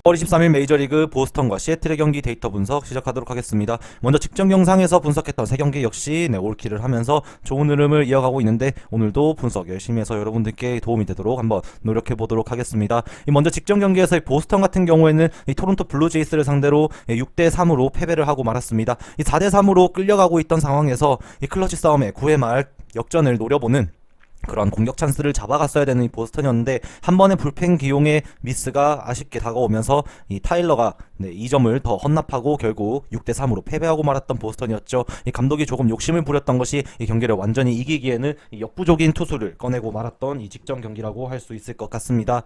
10월 23일 메이저리그 보스턴과 시애틀의 경기 데이터 분석 시작하도록 하겠습니다. 먼저 직전 영상에서 분석했던 세 경기 역시 올킬을 하면서 좋은 흐름을 이어가고 있는데 오늘도 분석 열심히 해서 여러분들께 도움이 되도록 한번 노력해 보도록 하겠습니다. 먼저 직전 경기에서 보스턴 같은 경우에는 토론토 블루제이스를 상대로 6대3으로 패배를 하고 말았습니다. 4대3으로 끌려가고 있던 상황에서 클러치 싸움에 9회 말 역전을 노려보는 그런 공격 찬스를 잡아갔어야 되는 이 보스턴이었는데 한 번의 불펜 기용의 미스가 아쉽게 다가오면서 이 타일러가 2점을 더 헌납하고 결국 6대3으로 패배하고 말았던 보스턴이었죠. 이 감독이 조금 욕심을 부렸던 것이 이 경기를 완전히 이기기에는 이 역부족인 투수를 꺼내고 말았던 이 직전 경기라고 할 수 있을 것 같습니다.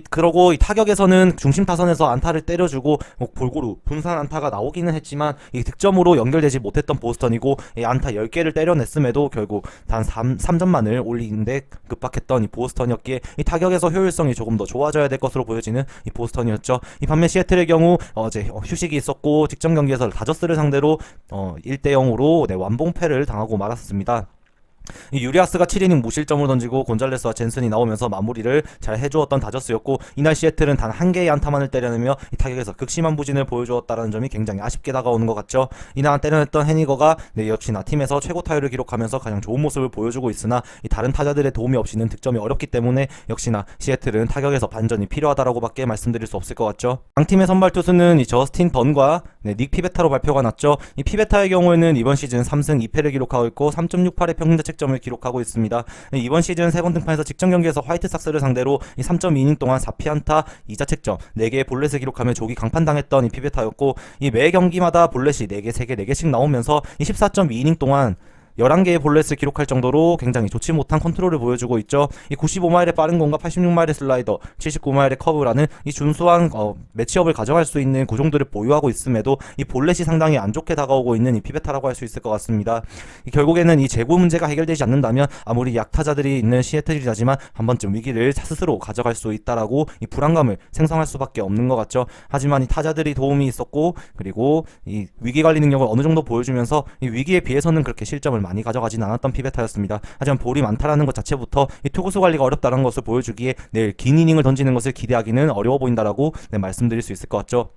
그러고 이 타격에서는 중심 타선에서 안타를 때려주고 골고루 분산 안타가 나오기는 했지만 이 득점으로 연결되지 못했던 보스턴이고 이 안타 10개를 때려냈음에도 결국 단 3점만을 올리는데 급박했던 이 보스턴이었기에 이 타격에서 효율성이 조금 더 좋아져야 될 것으로 보여지는 이 보스턴이었죠. 이 반면 시애틀의 경우 어제 휴식이 있었고 직전 경기에서 다저스를 상대로 1대0으로 완봉패를 당하고 말았습니다. 이 유리아스가 7이닝 무실점으로 던지고 곤잘레스와 젠슨이 나오면서 마무리를 잘 해주었던 다저스였고 이날 시애틀은 단 한 개의 안타만을 때려내며 이 타격에서 극심한 부진을 보여주었다는 점이 굉장히 아쉽게 다가오는 것 같죠. 이날 때려냈던 해니거가 역시나 팀에서 최고 타율을 기록하면서 가장 좋은 모습을 보여주고 있으나 이 다른 타자들의 도움이 없이는 득점이 어렵기 때문에 역시나 시애틀은 타격에서 반전이 필요하다라고 밖에 말씀드릴 수 없을 것 같죠. 양팀의 선발 투수는 이 저스틴 번과 닉 피베타로 발표가 났죠. 이 피베타의 경우에는 이번 시즌 3승 2패를 기록하고 있고 3.68의 평균 자책점을 기록하고 있습니다. 이번 시즌 3번 등판에서 직전 경기에서 화이트삭스를 상대로 이 3.2이닝 동안 4피안타 2자책점 4개의 볼넷을 기록하며 조기 강판당했던 이 피베타였고 이 매 경기마다 볼넷이 4개, 3개, 4개씩 나오면서 이 14.2이닝 동안 11개의 볼넷을 기록할 정도로 굉장히 좋지 못한 컨트롤을 보여주고 있죠. 이 95마일의 빠른 공과 86마일의 슬라이더, 79마일의 커브라는 이 준수한 매치업을 가져갈 수 있는 구종들을 보유하고 있음에도 이 볼넷이 상당히 안 좋게 다가오고 있는 이 피베타라고 할 수 있을 것 같습니다. 결국에는 이 재고 문제가 해결되지 않는다면 아무리 약타자들이 있는 시애틀이라지만 한 번쯤 위기를 스스로 가져갈 수 있다라고 이 불안감을 생성할 수밖에 없는 것 같죠. 하지만 이 타자들이 도움이 있었고 그리고 이 위기 관리 능력을 어느 정도 보여주면서 이 위기에 비해서는 그렇게 실점을 많이 가져가진 않았던 피베타였습니다. 하지만 볼이 많다라는 것 자체부터 이 투구수 관리가 어렵다는 것을 보여주기에 내일 긴 이닝을 던지는 것을 기대하기는 어려워 보인다라고 말씀드릴 수 있을 것 같죠.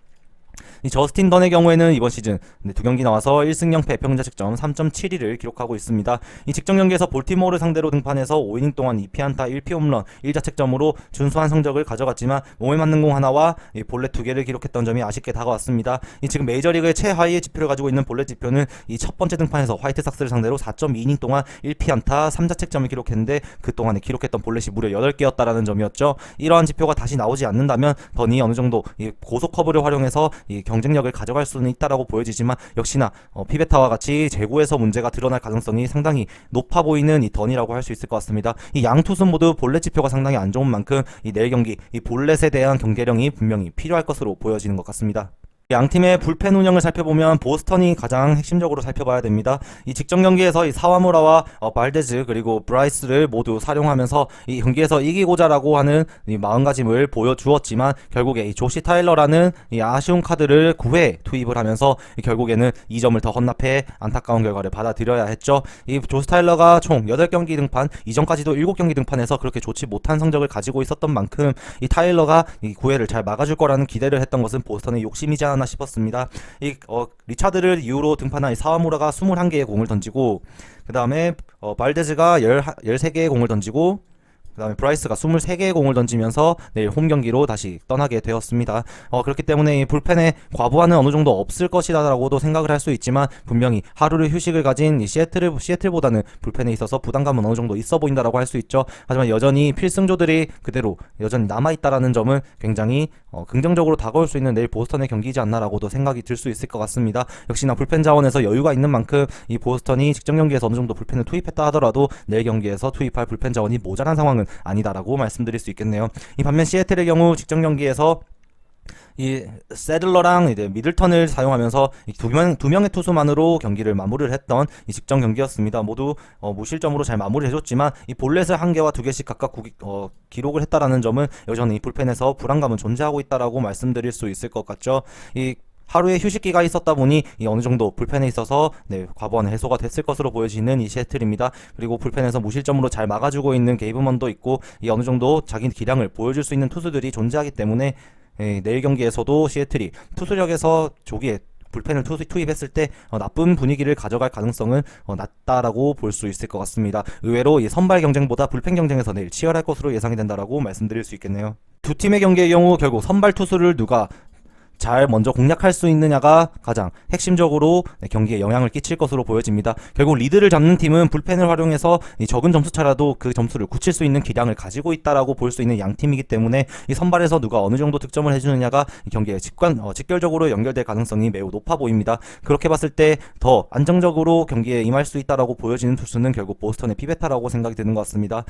이 저스틴 던의 경우에는 이번 시즌 2경기 나와서 1승 0패 평균 자책점 3.72를 기록하고 있습니다. 이 직전 경기에서 볼티모어를 상대로 등판해서 5이닝 동안 2피안타 1피 홈런 1자책점으로 준수한 성적을 가져갔지만 몸에 맞는 공 하나와 이 볼넷 2개를 기록했던 점이 아쉽게 다가왔습니다. 이 지금 메이저리그의 최하위의 지표를 가지고 있는 볼넷 지표는 이 첫 번째 등판에서 화이트삭스를 상대로 4.2이닝 동안 1피안타 3자책점을 기록했는데 그 동안에 기록했던 볼넷이 무려 8개였다라는 점이었죠. 이러한 지표가 다시 나오지 않는다면 던이 어느 정도 이 고속 커브를 활용해서 이 경쟁력을 가져갈 수는 있다라고 보여지지만 역시나 피베타와 같이 재고에서 문제가 드러날 가능성이 상당히 높아 보이는 이 던이라고 할 수 있을 것 같습니다. 이 양 투수 모두 볼넷 지표가 상당히 안 좋은 만큼 이 내일 경기 이 볼넷에 대한 경계령이 분명히 필요할 것으로 보여지는 것 같습니다. 양팀의 불펜 운영을 살펴보면 보스턴이 가장 핵심적으로 살펴봐야 됩니다. 이 직전 경기에서 이 사와무라와 발데즈 그리고 브라이스를 모두 사용하면서 이 경기에서 이기고자라고 하는 이 마음가짐을 보여주었지만 결국에 이 조시 타일러라는 이 아쉬운 카드를 9회 투입을 하면서 결국에는 2점을 더 헌납해 안타까운 결과를 받아들여야 했죠. 이 조시 타일러가 총 8경기 등판, 이전까지도 7경기 등판해서 그렇게 좋지 못한 성적을 가지고 있었던 만큼 이 타일러가 이 9회를 잘 막아줄 거라는 기대를 했던 것은 보스턴의 욕심이지 않았나 싶었습니다. 이 리차드를 이후로 등판한 사와무라가 21개의 공을 던지고 그 다음에 발데즈가 13개의 공을 던지고 그 다음에 브라이스가 23개의 공을 던지면서 내일 홈 경기로 다시 떠나게 되었습니다. 그렇기 때문에 이 불펜에 과부하는 어느 정도 없을 것이다라고도 생각을 할 수 있지만 분명히 하루를 휴식을 가진 이 시애틀보다는 불펜에 있어서 부담감은 어느 정도 있어 보인다라고 할 수 있죠. 하지만 여전히 필승조들이 그대로 여전히 남아있다라는 점은 굉장히 긍정적으로 다가올 수 있는 내일 보스턴의 경기이지 않나라고도 생각이 들 수 있을 것 같습니다. 역시나 불펜 자원에서 여유가 있는 만큼 이 보스턴이 직전 경기에서 어느 정도 불펜을 투입했다 하더라도 내일 경기에서 투입할 불펜 자원이 모자란 상황은 아니다라고 말씀드릴 수 있겠네요. 이 반면 시애틀의 경우 직전 경기에서 이 세들러랑 이제 미들턴을 사용하면서 두 명의 투수만으로 경기를 마무리를 했던 이 직전 경기였습니다. 모두 무실점으로 잘 마무리해줬지만 이 볼넷을 1개와 2개씩 각각 기록을 했다라는 점은 여전히 이 불펜에서 불안감은 존재하고 있다라고 말씀드릴 수 있을 것 같죠. 이 하루의 휴식기가 있었다 보니 어느 정도 불펜에 있어서 과부하는 해소가 됐을 것으로 보여지는 이 시애틀입니다. 그리고 불펜에서 무실점으로 잘 막아주고 있는 게이브먼도 있고 어느 정도 자기 기량을 보여줄 수 있는 투수들이 존재하기 때문에 내일 경기에서도 시애틀이 투수력에서 조기에 불펜을 투입했을 때 나쁜 분위기를 가져갈 가능성은 낮다라고 볼 수 있을 것 같습니다. 의외로 이 선발 경쟁보다 불펜 경쟁에서 내일 치열할 것으로 예상이 된다라고 말씀드릴 수 있겠네요. 두 팀의 경기의 경우 결국 선발 투수를 누가 잘 먼저 공략할 수 있느냐가 가장 핵심적으로 경기에 영향을 끼칠 것으로 보여집니다. 결국 리드를 잡는 팀은 불펜을 활용해서 적은 점수차라도 그 점수를 굳힐 수 있는 기량을 가지고 있다라고 볼 수 있는 양 팀이기 때문에 이 선발에서 누가 어느 정도 득점을 해주느냐가 이 경기에 직결적으로 연결될 가능성이 매우 높아 보입니다. 그렇게 봤을 때 더 안정적으로 경기에 임할 수 있다라고 보여지는 투수는 결국 보스턴의 피베타라고 생각이 드는 것 같습니다.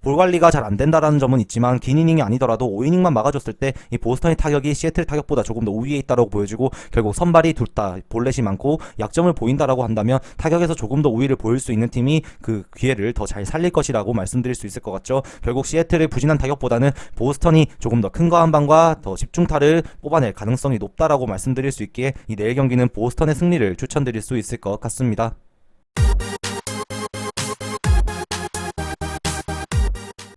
볼 관리가 잘 안 된다라는 점은 있지만 긴 이닝이 아니더라도 5이닝만 막아줬을 때 이 보스턴의 타격이 시애틀 타격보다 조금 더 우위에 있다라고 보여지고 결국 선발이 둘 다 볼넷이 많고 약점을 보인다라고 한다면 타격에서 조금 더 우위를 보일 수 있는 팀이 그 기회를 더 잘 살릴 것이라고 말씀드릴 수 있을 것 같죠. 결국 시애틀의 부진한 타격보다는 보스턴이 조금 더 큰 거한방과 더 집중타를 뽑아낼 가능성이 높다라고 말씀드릴 수 있기에 이 내일 경기는 보스턴의 승리를 추천드릴 수 있을 것 같습니다.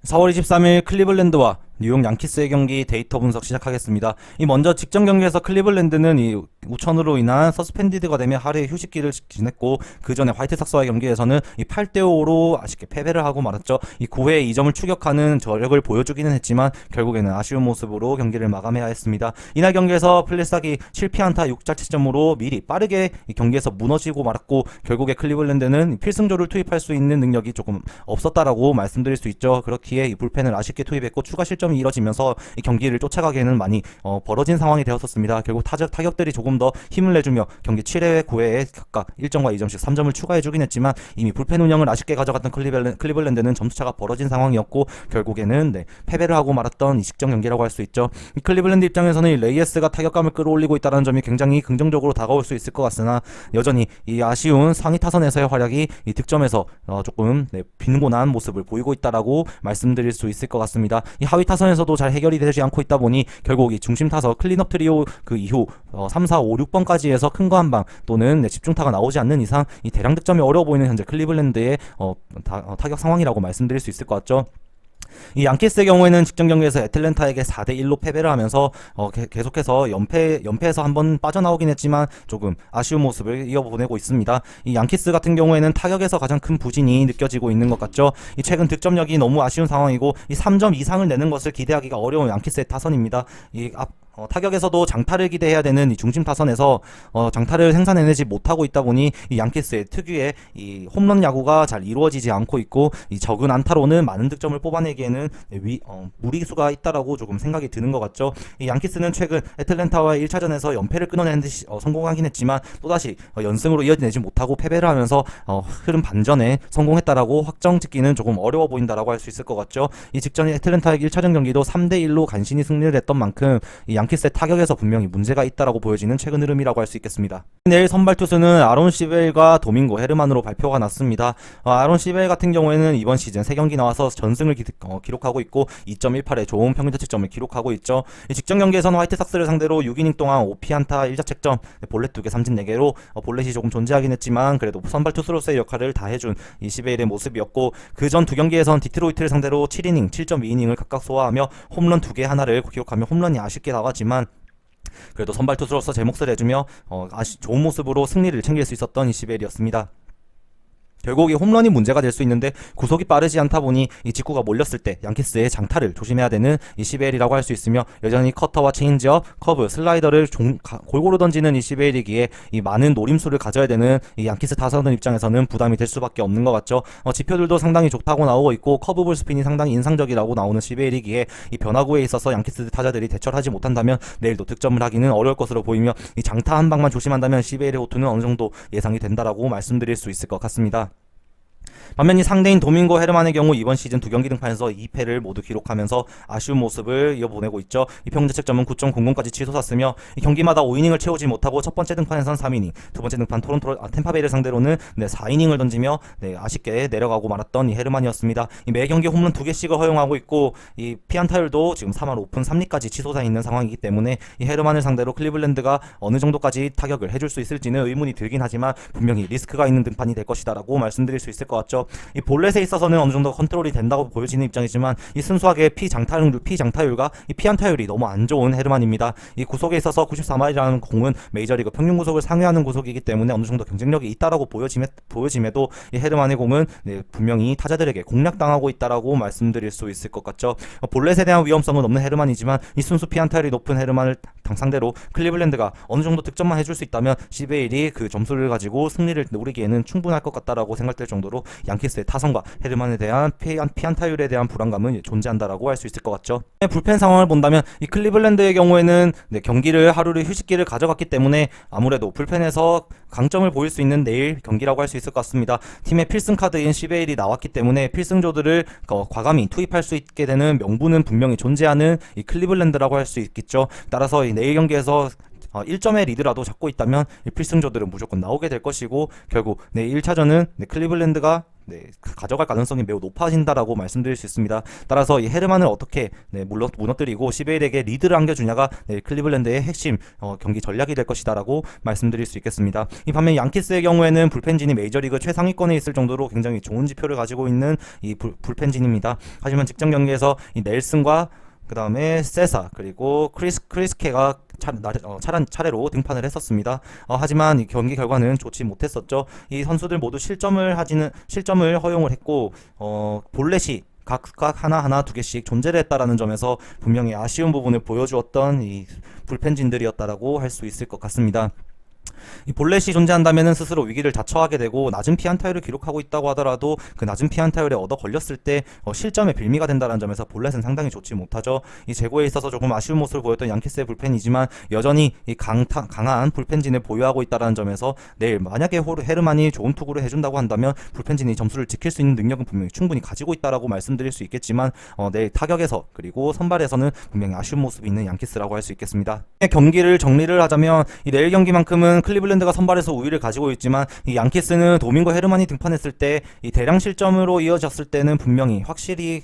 4월 23일 클리블랜드와 뉴욕 양키스의 경기 데이터 분석 시작하겠습니다. 이 먼저 직전 경기에서 클리블랜드는 이 우천으로 인한 서스펜디드가 되며 하루의 휴식기를 지냈고 그 전에 화이트삭스와의 경기에서는 이 8대5로 아쉽게 패배를 하고 말았죠. 이 9회에 2점을 추격하는 저력을 보여주기는 했지만 결국에는 아쉬운 모습으로 경기를 마감해야 했습니다. 이날 경기에서 플레스닥이 7피안타 6자책점으로 미리 빠르게 이 경기에서 무너지고 말았고 결국에 클리블랜드는 필승조를 투입할 수 있는 능력이 조금 없었다라고 말씀드릴 수 있죠. 그렇기에 이 불펜을 아쉽게 투입했고 추가 실점이 이뤄지면서 이 경기를 쫓아가기에는 많이 벌어진 상황이 되었었습니다. 결국 타격들이 조금 더 힘을 내주며 경기 7회, 9회에 각각 1점과 2점씩 3점을 추가해주긴 했지만 이미 불펜 운영을 아쉽게 가져갔던 클리블랜드는 점수차가 벌어진 상황이었고 결국에는 패배를 하고 말았던 이 직전 경기라고 할 수 있죠. 이 클리블랜드 입장에서는 이 레이에스가 타격감을 끌어올리고 있다는 점이 굉장히 긍정적으로 다가올 수 있을 것 같으나 여전히 이 아쉬운 상위 타선에서의 활약이 이 득점에서 조금 빈곤한 모습을 보이고 있다라고 말씀드릴 수 있을 것 같습니다. 이 하위 타선에서도 잘 해결이 되지 않고 있다 보니 결국 이 중심 타선 클린업 트리오 그 이후 3, 4, 5, 6번까지 해서 큰 거 한 방 또는 집중타가 나오지 않는 이상 이 대량 득점이 어려워 보이는 현재 클리블랜드의 타격 상황이라고 말씀드릴 수 있을 것 같죠. 이 양키스의 경우에는 직전 경기에서 애틀랜타에게 4대1로 패배를 하면서 계속해서 연패에서 한번 빠져나오긴 했지만 조금 아쉬운 모습을 이어보내고 있습니다. 이 양키스 같은 경우에는 타격에서 가장 큰 부진이 느껴지고 있는 것 같죠. 이 최근 득점력이 너무 아쉬운 상황이고 이 3점 이상을 내는 것을 기대하기가 어려운 양키스의 타선입니다. 타격에서도 장타를 기대해야 되는 이 중심 타선에서 장타를 생산해내지 못하고 있다 보니 이 양키스의 특유의 이 홈런 야구가 잘 이루어지지 않고 있고 이 적은 안타로는 많은 득점을 뽑아내기에는 무리수가 있다라고 조금 생각이 드는 것 같죠. 이 양키스는 최근 애틀랜타와의 1차전에서 연패를 끊어내는 듯이 성공하긴 했지만 또다시 연승으로 이어지지 못하고 패배를 하면서 흐름 반전에 성공했다라고 확정 짓기는 조금 어려워 보인다라고 할 수 있을 것 같죠. 이 직전에 애틀랜타의 1차전 경기도 3대1로 간신히 승리를 했던 만큼 이 양키스의 타격에서 분명히 문제가 있다라고 보여지는 최근 흐름이라고 할 수 있겠습니다. 내일 선발 투수는 아론 시벨과 도밍고 헤르만으로 발표가 났습니다. 아론 시벨 같은 경우에는 이번 시즌 3경기 나와서 전승을 기록하고 있고 2.18의 좋은 평균 자책점을 기록하고 있죠. 직전 경기에서는 화이트삭스를 상대로 6이닝 동안 5피안타 1자책점, 볼넷 2개, 삼진 4개로 볼넷이 조금 존재하긴 했지만 그래도 선발 투수로서의 역할을 다 해준 이 시벨의 모습이었고 그 전 두 경기에선 디트로이트를 상대로 7이닝, 7.2이닝을 각각 소화하며 홈런 2개 하나를 기록하며 홈런이 아쉽게 나왔지만 그래도 선발 투수로서 제 몫을 해주며 좋은 모습으로 승리를 챙길 수 있었던 이 시벨이었습니다. 결국 이 홈런이 문제가 될 수 있는데 구속이 빠르지 않다 보니 이 직구가 몰렸을 때 양키스의 장타를 조심해야 되는 이 시벨이라고 할 수 있으며 여전히 커터와 체인지업, 커브, 슬라이더를 골고루 던지는 이 시벨이기에 이 많은 노림수를 가져야 되는 이 양키스 타선들 입장에서는 부담이 될 수밖에 없는 것 같죠. 지표들도 상당히 좋다고 나오고 있고 커브볼 스핀이 상당히 인상적이라고 나오는 시벨이기에 이 변화구에 있어서 양키스 타자들이 대처하지 못한다면 내일도 득점을 하기는 어려울 것으로 보이며 이 장타 한 방만 조심한다면 시벨의 호투는 어느 정도 예상이 된다라고 말씀드릴 수 있을 것 같습니다. 반면 이 상대인 도밍고 헤르만의 경우 이번 시즌 2경기 등판에서 2패를 모두 기록하면서 아쉬운 모습을 이어보내고 있죠. 이 평균자책점은 9.00까지 치솟았으며 이 경기마다 5이닝을 채우지 못하고 첫 번째 등판에선 3이닝, 두 번째 등판 템파베이를 상대로는 4이닝을 던지며 아쉽게 내려가고 말았던 이 헤르만이었습니다. 이 매 경기 홈런 2개씩을 허용하고 있고 이 피안타율도 지금 3할 오픈 3리까지 치솟아 있는 상황이기 때문에 이 헤르만을 상대로 클리블랜드가 어느 정도까지 타격을 해줄 수 있을지는 의문이 들긴 하지만 분명히 리스크가 있는 등판이 될 것이다라고 말씀드릴 수 있을 것 것 같죠. 이 볼넷에 있어서는 어느 정도 컨트롤이 된다고 보여지는 입장이지만 이 순수하게 피장타율과 이 피안타율이 너무 안 좋은 헤르만입니다. 이 구속에 있어서 94마일이라는 공은 메이저리그 평균 구속을 상회하는 구속이기 때문에 어느 정도 경쟁력이 있다라고 보여짐에도 이 헤르만의 공은 분명히 타자들에게 공략당하고 있다라고 말씀드릴 수 있을 것 같죠. 볼넷에 대한 위험성은 없는 헤르만이지만 이 순수 피안타율이 높은 헤르만을 상대로 클리블랜드가 어느 정도 득점만 해줄 수 있다면 시베일이 그 점수를 가지고 승리를 노리기에는 충분할 것 같다라고 생각될 정도로 양키스의 타선과 헤르만에 대한 피안타율에 대한 불안감은 존재한다라고 할 수 있을 것 같죠. 불펜 상황을 본다면 이 클리블랜드의 경우에는 경기를 하루를 휴식기를 가져갔기 때문에 아무래도 불펜에서 강점을 보일 수 있는 내일 경기라고 할 수 있을 것 같습니다. 팀의 필승 카드인 시베일이 나왔기 때문에 필승조들을 과감히 투입할 수 있게 되는 명분은 분명히 존재하는 이 클리블랜드라고 할 수 있겠죠. 따라서 이 내일 경기에서 1점의 리드라도 잡고 있다면 이 필승조들은 무조건 나오게 될 것이고 결국 1차전은 클리블랜드가 가져갈 가능성이 매우 높아진다라고 말씀드릴 수 있습니다. 따라서 이 헤르만을 어떻게 무너뜨리고 시베일에게 리드를 안겨주냐가 클리블랜드의 핵심 경기 전략이 될 것이다라고 말씀드릴 수 있겠습니다. 이 반면 양키스의 경우에는 불펜진이 메이저리그 최상위권에 있을 정도로 굉장히 좋은 지표를 가지고 있는 이 불펜진입니다. 하지만 직전 경기에서 이 넬슨과 그 다음에 세사 그리고 크리스케가 차례로 등판을 했었습니다. 하지만 이 경기 결과는 좋지 못했었죠. 이 선수들 모두 실점을 허용을 했고 볼넷이 각각 하나하나 2개씩 존재를 했다라는 점에서 분명히 아쉬운 부분을 보여주었던 이 불펜진들이었다라고 할 수 있을 것 같습니다. 이 볼넷이 존재한다면 스스로 위기를 자처하게 되고 낮은 피안타율을 기록하고 있다고 하더라도 그 낮은 피안타율에 얻어 걸렸을 때 실점의 빌미가 된다는 점에서 볼넷은 상당히 좋지 못하죠. 이 제고에 있어서 조금 아쉬운 모습을 보였던 양키스의 불펜이지만 여전히 이 강한 불펜진을 보유하고 있다는 점에서 내일 만약에 헤르만이 좋은 투구를 해준다고 한다면 불펜진이 점수를 지킬 수 있는 능력은 분명히 충분히 가지고 있다라고 말씀드릴 수 있겠지만 내일 타격에서 그리고 선발에서는 분명히 아쉬운 모습이 있는 양키스라고 할 수 있겠습니다. 경기를 정리를 하자면 이 내일 경기만큼은 클리블랜드가 선발에서 우위를 가지고 있지만 이 양키스는 도밍고 헤르만이 등판했을 때 이 대량 실점으로 이어졌을 때는 분명히 확실히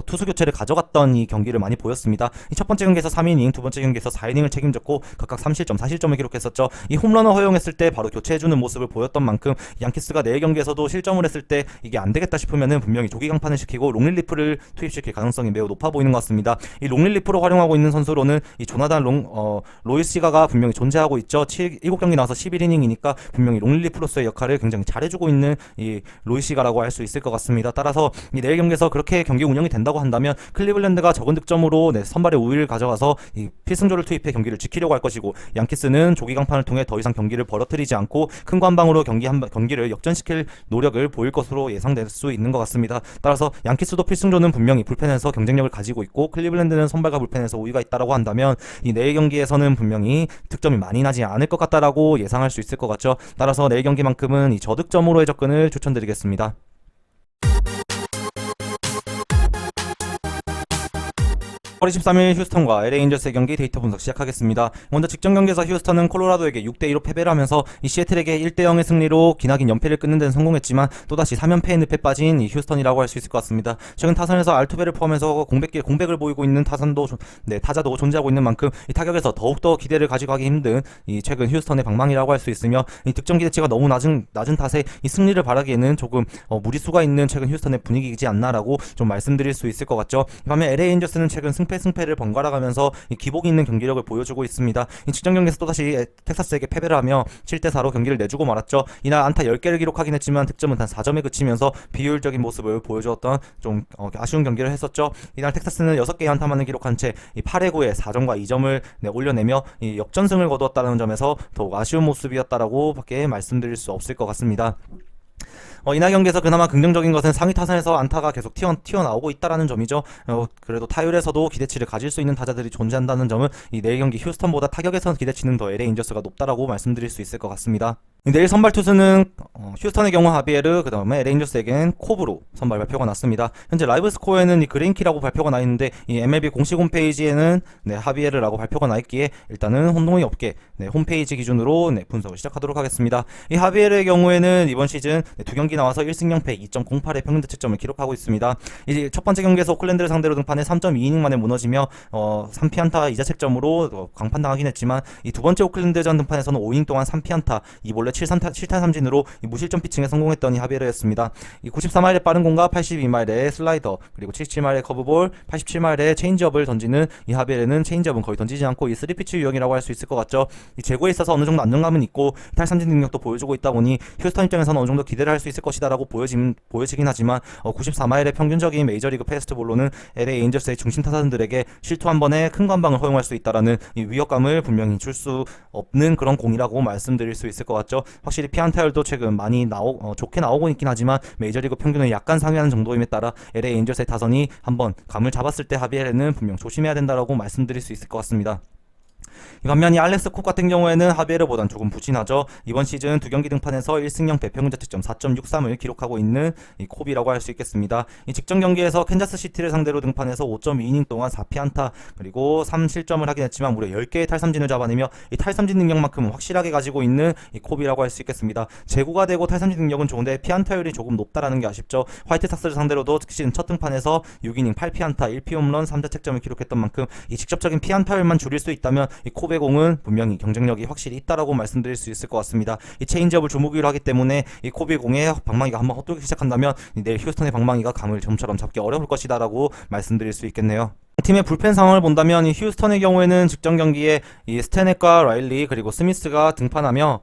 투수 교체를 가져갔던 이 경기를 많이 보였습니다. 이 첫 번째 경기에서 3이닝, 두 번째 경기에서 4이닝을 책임졌고 각각 3실점, 4실점을 기록했었죠. 이 홈런을 허용했을 때 바로 교체해주는 모습을 보였던 만큼 양키스가 내일 경기에서도 실점을 했을 때 이게 안 되겠다 싶으면은 분명히 조기 강판을 시키고 롱릴리프를 투입시킬 가능성이 매우 높아 보이는 것 같습니다. 이 롱릴리프로 활용하고 있는 선수로는 이 조나단 로이시가가 분명히 존재하고 있죠. 7경기 나와서 11이닝이니까 분명히 롱릴리프로서의 역할을 굉장히 잘해주고 있는 이 로이시가라고 할 수 있을 것 같습니다. 따라서 이 내일 경기에서 그렇게 경기 운영이 된다고 한다면 클리블랜드가 적은 득점으로 선발의 우위를 가져가서 이 필승조를 투입해 경기를 지키려고 할 것이고 양키스는 조기 강판을 통해 더 이상 경기를 벌어뜨리지 않고 큰 거 한 방으로 경기를 역전시킬 노력을 보일 것으로 예상될 수 있는 것 같습니다. 따라서 양키스도 필승조는 분명히 불펜에서 경쟁력을 가지고 있고 클리블랜드는 선발과 불펜에서 우위가 있다라고 한다면 이 내일 경기에서는 분명히 득점이 많이 나지 않을 것 같다라고 예상할 수 있을 것 같죠. 따라서 내일 경기만큼은 이 저득점으로의 접근을 추천드리겠습니다. 8월 23일 휴스턴과 LA 인저스의 경기 데이터 분석 시작하겠습니다. 먼저 직전 경기에서 휴스턴은 콜로라도에게 6대2로 패배를 하면서 이 시애틀에게 1대0의 승리로 기나긴 연패를 끊는 데는 성공했지만 또다시 3연패의 늪에 빠진 이 휴스턴이라고 할 수 있을 것 같습니다. 최근 타선에서 알투베를 포함해서 공백을 보이고 있는 타자도 존재하고 있는 만큼 이 타격에서 더욱더 기대를 가져가기 힘든 이 최근 휴스턴의 방망이라고 할 수 있으며 이 득점 기대치가 너무 낮은 탓에 이 승리를 바라기에는 조금 무리수가 있는 최근 휴스턴의 분위기이지 않나라고 좀 말씀드릴 수 있을 것 같죠. 반면 LA 인저스는 최근 승패를 번갈아 가면서 기복 있는 경기력을 보여주고 있습니다. 직전 경기에서 또다시 텍사스에게 패배를 하며 7대4로 경기를 내주고 말았죠. 이날 안타 10개를 기록하긴 했지만 득점은 단 4점에 그치면서 비효율적인 모습을 보여주었던 좀 아쉬운 경기를 했었죠. 이날 텍사스는 6개의 안타만을 기록한 채 8회 9에 4점과 2점을 올려내며 역전승을 거두었다는 점에서 더욱 아쉬운 모습이었다라고 밖에 말씀드릴 수 없을 것 같습니다. 이날 경기에서 그나마 긍정적인 것은 상위 타선에서 안타가 계속 튀어나오고 있다라는 점이죠. 그래도 타율에서도 기대치를 가질 수 있는 타자들이 존재한다는 점은 이 내일 경기 휴스턴보다 타격에서 기대치는 더 LA 인저스가 높다라고 말씀드릴 수 있을 것 같습니다. 내일 선발 투수는 휴스턴의 경우 하비에르, 그 다음에 LA 인저스에겐 코브로 선발 발표가 났습니다. 현재 라이브 스코어에는 이 그린키라고 발표가 나 있는데 이 MLB 공식 홈페이지에는 하비에르라고 발표가 나 있기에 일단은 혼동이 없게 홈페이지 기준으로 분석을 시작하도록 하겠습니다. 이 하비에르의 경우에는 이번 시즌 2경기 나와서 1승 0패 2.08의 평균 득점을 기록하고 있습니다. 이제 첫 번째 경기에서 오클랜드를 상대로 등판해 3.2이닝 만에 무너지며 3피안타 2자책점으로 강판당하긴 했지만 이 두 번째 오클랜드전 등판에서는 5이닝 동안 3피안타 2볼넷 7탈 3진으로 실점 피칭에 성공했던 이 하비에르였습니다. 이 94마일의 빠른 공과 82마일의 슬라이더 그리고 77마일의 커브볼, 87마일의 체인지업을 던지는 이 하비에르는 체인지업은 거의 던지지 않고 이 3피치 유형이라고 할 수 있을 것 같죠. 이 제구에 있어서 어느 정도 안정감은 있고 탈삼진 능력도 보여주고 있다 보니 휴스턴 입장에서는 어느 정도 기대를 할 수 있을 것이다라고 보여지긴 하지만 94마일의 평균적인 메이저리그 패스트볼로는 LA 엔젤스의 중심 타선들에게 실투 한 번에 큰 관방을 허용할 수 있다라는 이 위협감을 분명히 줄 수 없는 그런 공이라고 말씀드릴 수 있을 것 같죠. 확실히 피안타율도 최근 많이 좋게 나오고 있긴 하지만 메이저리그 평균을 약간 상회하는 정도임에 따라 LA 엔젤스의 타선이 한번 감을 잡았을 때 하비에르는 분명 조심해야 된다라고 말씀드릴 수 있을 것 같습니다. 반면 이 알렉스 콕 같은 경우에는 하비에르보단 조금 부진하죠. 이번 시즌 2경기 등판에서 1승 0패 평균 자책점 4.63을 기록하고 있는 이 콥이라고 할 수 있겠습니다. 이 직전 경기에서 캔자스 시티를 상대로 등판해서 5.2이닝 동안 4피안타 그리고 3실점을 하긴 했지만 무려 10개의 탈삼진을 잡아내며 이 탈삼진 능력만큼은 확실하게 가지고 있는 이 콥이라고 할 수 있겠습니다. 제구가 되고 탈삼진 능력은 좋은데 피안타율이 조금 높다라는 게 아쉽죠. 화이트삭스를 상대로도 시즌 첫 등판에서 6이닝 8피안타 1피홈런 3자책점을 기록했던 만큼 이 직접적인 피안타율만 줄일 수 있다면 이 콥의 공은 분명히 경쟁력이 확실히 있다라고 말씀드릴 수 있을 것 같습니다. 이 체인지업을 주무기로 하기 때문에 이 콥의 공에 방망이가 한번 헛돌기 시작한다면 내일 휴스턴의 방망이가 감을 좀처럼 잡기 어려울 것이다라고 말씀드릴 수 있겠네요. 팀의 불펜 상황을 본다면 이 휴스턴의 경우에는 직전 경기에 이 스테넷과 라일리 그리고 스미스가 등판하며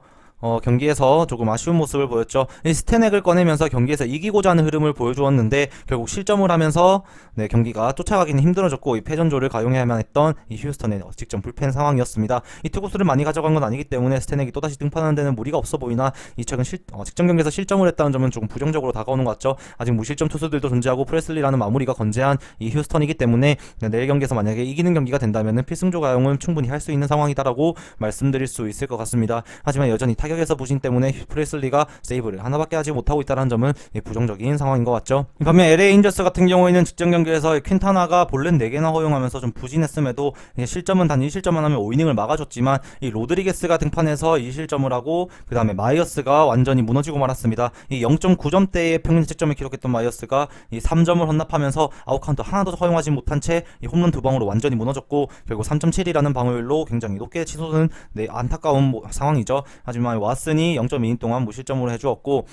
경기에서 조금 아쉬운 모습을 보였죠. 이 스테넥을 꺼내면서 경기에서 이기고자 하는 흐름을 보여주었는데 결국 실점을 하면서 경기가 쫓아가기는 힘들어졌고 이 패전조를 가용해야만 했던 이 휴스턴의 직전 불펜 상황이었습니다. 이 투구수를 많이 가져간 건 아니기 때문에 스테넥이 또다시 등판하는 데는 무리가 없어 보이나 이 최근 직전 경기에서 실점을 했다는 점은 조금 부정적으로 다가오는 것 같죠. 아직 무실점 투수들도 존재하고 프레슬리라는 마무리가 건재한 이 휴스턴이기 때문에 내일 경기에서 만약에 이기는 경기가 된다면 필승조 가용은 충분히 할 수 있는 상황이다라고 말씀드릴 수 있을 것 같습니다. 하지만 여전히 타격에서 부진 때문에 프레슬리가 세이브를 하나밖에 하지 못하고 있다는 점은 부정적인 상황인 것 같죠. 반면 LA 엔젤스 같은 경우에는 직전 경기에서 퀸타나가 볼넷 4개나 허용하면서 좀 부진했음에도 실점은 단 1실점만 하면 5이닝을 막아줬지만 이 로드리게스가 등판해서 2실점을 하고 그 다음에 마이어스가 완전히 무너지고 말았습니다. 이 0.9점대의 평균 자책점을 기록했던 마이어스가 이 3점을 헌납하면서 아웃카운트 하나도 허용하지 못한 채 이 홈런 2방으로 완전히 무너졌고 결국 3.7이라는 방어율로 굉장히 높게 치솟은 안타까운 상황이죠. 하지만 왓슨이 0.2인 동안 무실점으로 해주었고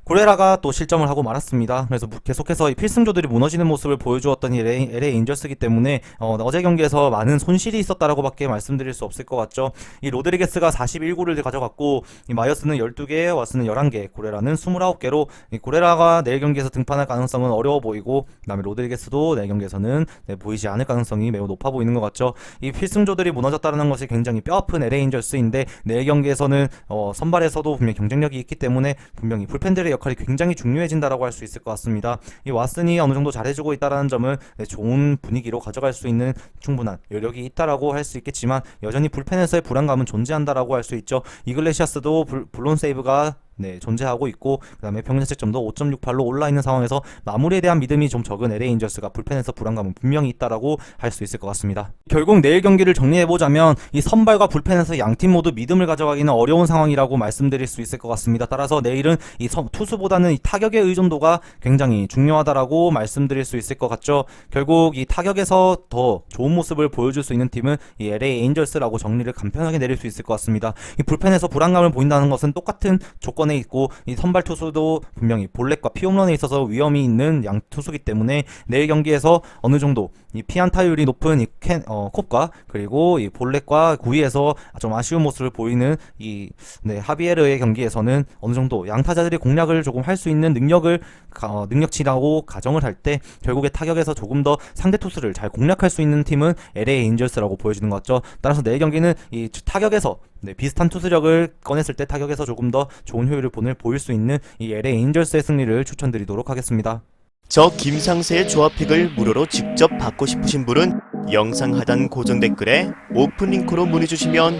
고레라가 또 실점을 하고 말았습니다. 그래서 계속해서 이 필승조들이 무너지는 모습을 보여주었던 이 LA 엔젤스이기 때문에 어제 경기에서 많은 손실이 있었다라고 밖에 말씀드릴 수 없을 것 같죠. 이 로드리게스가 41구를 가져갔고 이 마이어스는 12개, 왓슨은 11개, 고레라는 29개로 이 고레라가 내일 경기에서 등판할 가능성은 어려워 보이고 그 다음에 로드리게스도 내일 경기에서는 보이지 않을 가능성이 매우 높아 보이는 것 같죠. 이 필승조들이 무너졌다는 것이 굉장히 뼈아픈 LA 엔젤스인데 내일 경기에서는 선발에서도 분명히 경쟁력이 있기 때문에 분명히 불펜들의 역할이 굉장히 중요해진다라고 할 수 있을 것 같습니다. 이 왓슨이 어느 정도 잘해주고 있다라는 점은 좋은 분위기로 가져갈 수 있는 충분한 여력이 있다라고 할 수 있겠지만 여전히 불펜에서의 불안감은 존재한다라고 할 수 있죠. 이글레시아스도 블론 세이브가 존재하고 있고 그 다음에 평균 자책점도 5.68로 올라있는 상황에서 마무리에 대한 믿음이 좀 적은 LA 엔젤스가 불펜에서 불안감은 분명히 있다라고 할 수 있을 것 같습니다. 결국 내일 경기를 정리해보자면 이 선발과 불펜에서 양팀 모두 믿음을 가져가기는 어려운 상황이라고 말씀드릴 수 있을 것 같습니다. 따라서 내일은 이 투수보다는 이 타격의 의존도가 굉장히 중요하다라고 말씀드릴 수 있을 것 같죠. 결국 이 타격에서 더 좋은 모습을 보여줄 수 있는 팀은 이 LA 엔젤스라고 정리를 간편하게 내릴 수 있을 것 같습니다. 이 불펜에서 불안감을 보인다는 것은 똑같은 조건 있고 이 선발 투수도 분명히 볼넷과 피홈런에 있어서 위험이 있는 양 투수기 때문에 내일 경기에서 어느 정도 이 피안타율이 높은 이 콥과 그리고 이 볼넷과 구위에서 좀 아쉬운 모습을 보이는 이 하비에르의 경기에서는 어느 정도 양타자들이 공략을 조금 할 수 있는 능력치라고 가정을 할 때 결국에 타격에서 조금 더 상대 투수를 잘 공략할 수 있는 팀은 LA 엔젤스라고 보여지는 것 같죠. 따라서 내일 경기는 이 타격에서 비슷한 투수력을 꺼냈을 때 타격에서 조금 더 좋은 효율을 보일 수 있는 이 LA 엔젤스의 승리를 추천드리도록 하겠습니다. 저 김상세의 조합픽을 무료로 직접 받고 싶으신 분은 영상 하단 고정 댓글에 오픈 링크로 문의 주시면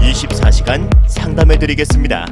24시간 상담해 드리겠습니다.